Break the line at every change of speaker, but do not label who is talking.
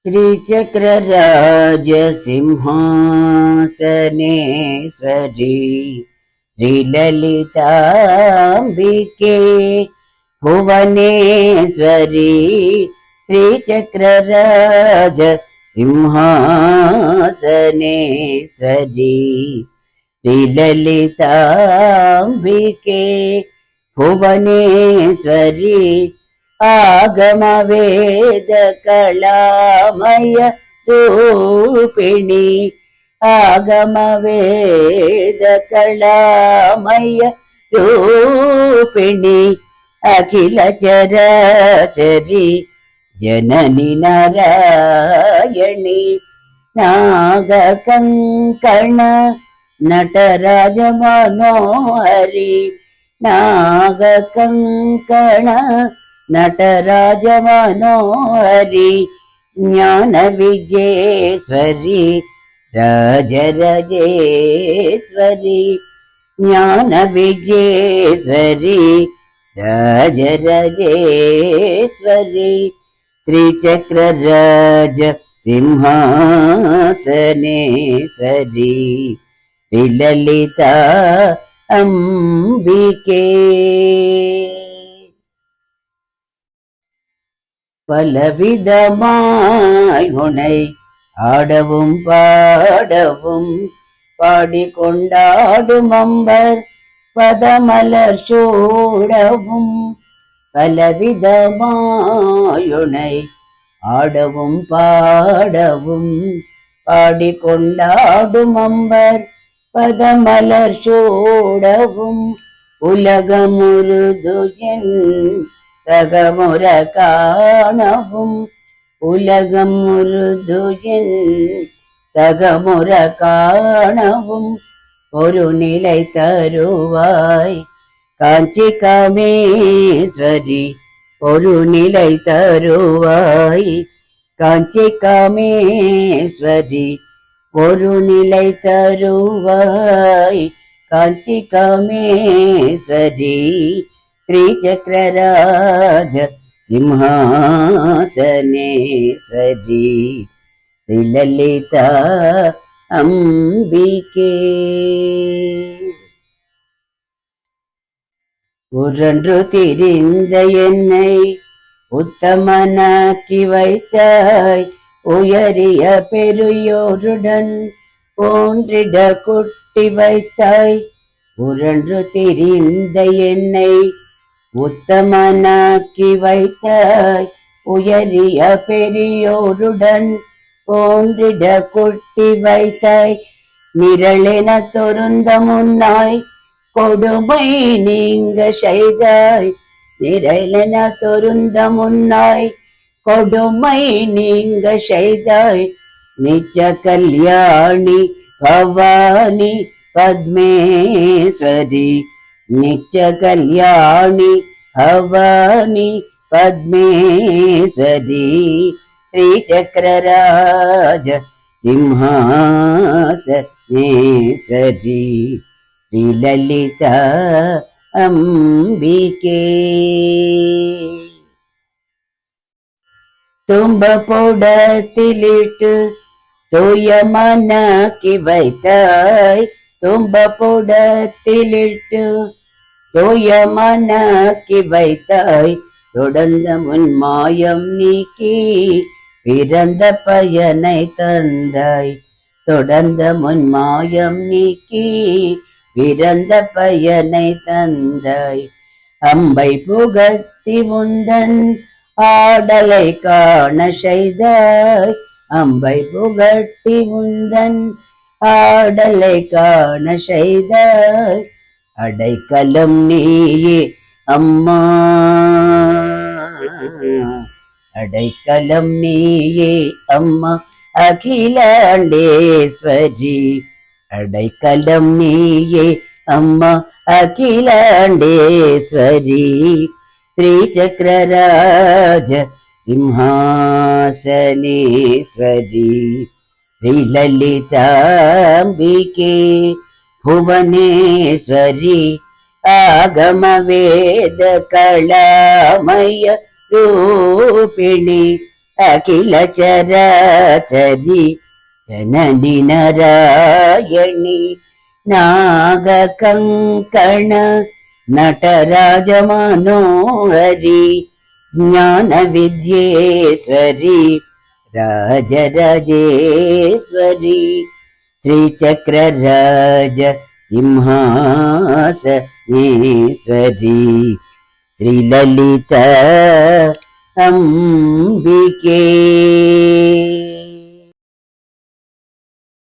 श्रीचक्रराजसिंहासनेश्वरी श्रीललिताम्बिके भुवनेश्वरी श्रीचक्रराज सिंहासनेश्वरी श्रीललिताम्बिके भुवनेश्वरी आगमवेद कलामय रूपिणी आगमवेद कलामय रूपिणी अखिल चराचरी जननी नारायणी नागकङ्कण नटराज मनोहरी नागकङ्कण नटराज मनोहरी ज्ञान विजयेश्वरी राजराजेश्वरी ज्ञान विजयेश्वरी राजराजेश्वरी श्रीचक्रराज सिंहासनेश्वरी श्रीललिता अम्बिके பலவிதமாய் உனை ஆடவும் பாடவும் பாடிக்கொண்டாடும் அம்பர் பதமலர் சூடவும் பலவிதமாய் உனை ஆடவும் பாடவும் பாடிக்கொண்டாடும் அம்பர் பதமலர் சூடவும் உலகமுருதுஜன் தகமுற காணவும் உலகம் முருதுஜன் தகமுற காணவும் ஒரு நிலை தருவாய் காஞ்சி காமேஸ்வரி ஒரு நிலை தருவாய் காஞ்சி காமேஸ்வரி ஒரு நிலை தருவாய் காஞ்சி காமேஸ்வரி श्रीचक्रराज सिंहासनेश्वरी श्रीललिता अम्बिके உரன்று திரிந்த என்னை உத்தமனாக்கி வைத்தாய் உயரிய பெரியோருடன் போன்றிட குட்டி வைத்தாய் உரன்று திரிந்த என்னை உத்தமனாக்கி வைத்தாய் உயரிய பெரியோருடன் போன்றிட குட்டி வைத்தாய் நிரளென தொருந்த முன்னாய் கொடுமை நீங்க செய்தாய் நிரளென தொருந்த முன்னாய் கொடுமை நீங்க செய்தாய் நிச்ச கல்யாணி பவானி पद्मेश्वरी नित्य कल्याणी भवानी पद्मेश्वरी श्रीचक्रराज सिंहासनेश्वरी श्रीललिता अम्बिके तुंब पोडतिलिट्टु तोयमनाकि वैताय தும்ப புடத்திலிட்டு தோயமனாக்கி வைத்தாய் தொடர்ந்த முன் மாயம் நீக்கி பிறந்த பயனை தந்தாய் தொடர்ந்த முன் மாயம் நீக்கி பிறந்த பயனை தந்தாய் அம்பை புகத்தி உந்தன் ஆடலை காண செய்தாய் அம்பை புகட்டி உந்தன் ஆடலை காண செய்தாய் அடைக்கலம் நீயே அம்மா அடைக்கலம் நீயே அம்மா அகிலாண்டேஸ்வரி அடைக்கலம் நீயே அம்மா அகிலாண்டேஸ்வரி श्रीचक्रराज सिंहासनेश्वरी श्रीललिताम्बिके भुवनेश्वरी आगमवेद कलामय रूपिणी అఖిల చరాచరి జనని నారాయణి నాగ కంకణ నటరాజ మనోహరి జ్ఞాన విద్యేశ్వరి రాజరాజేశ్వరి శ్రీచక్రరాజ సింహాసనేశ్వరి శ్రీలలిత అంబికే.